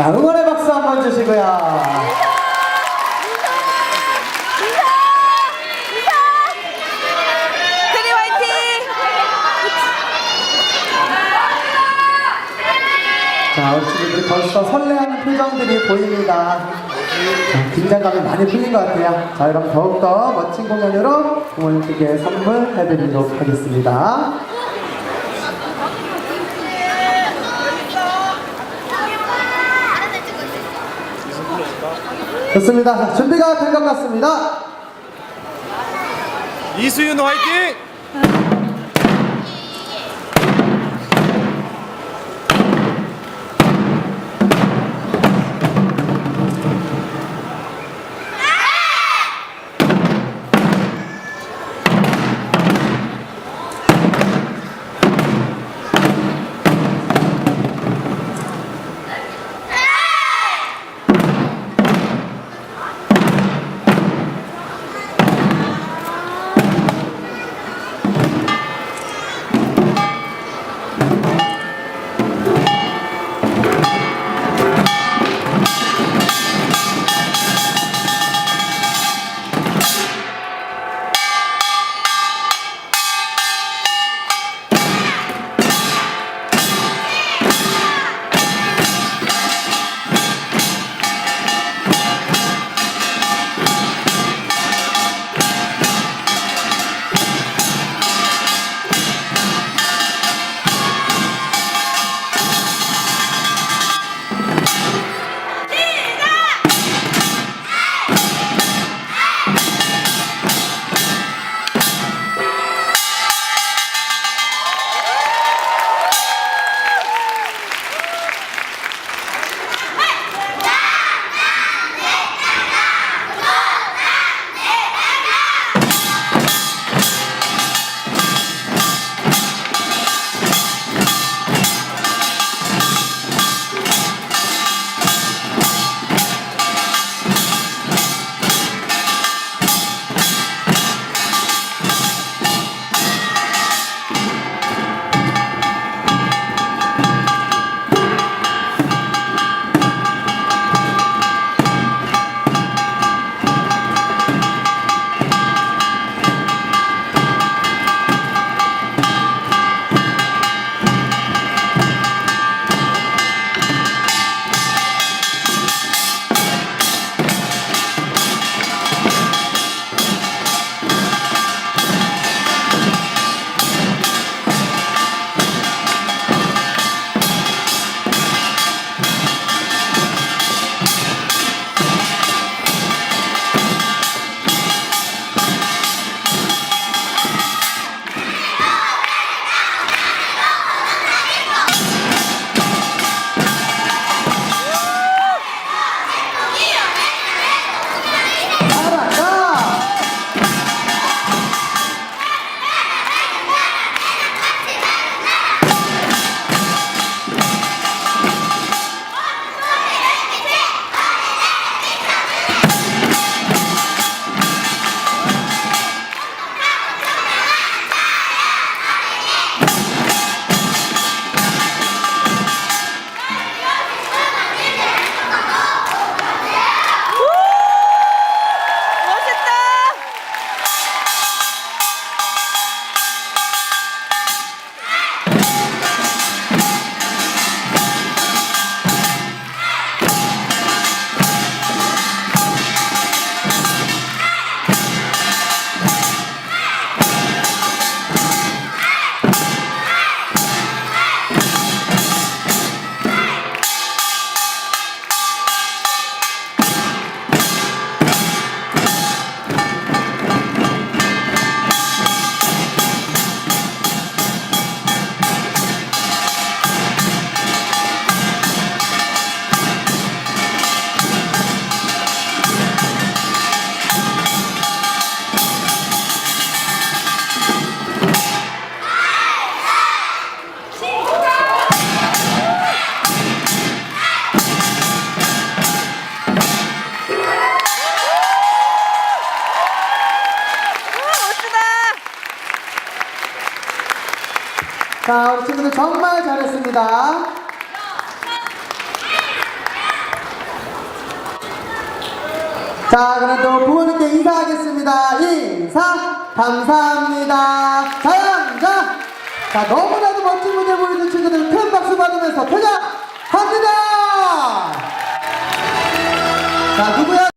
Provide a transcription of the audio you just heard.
자, 응원의 박수 한번 주시고요. 자, 우리 친구들이 벌써 설레하는 표정들이 보입니다. 자, 긴장감이 많이 풀린 것 같아요. 자, 그럼 더욱더 멋진 공연으로 부모님께 선물해드리도록 하겠습니다. 좋습니다. 준비가 된 것 같습니다. 이수윤 화이팅! 자, 우리 친구들 정말 잘했습니다. 자, 그럼 또 부모님께 인사하겠습니다. 인사 감사합니다. 자, 너무나도 멋진 무대 보여준 친구들 큰 박수 받으면서 퇴장합니다. 자, 누구야?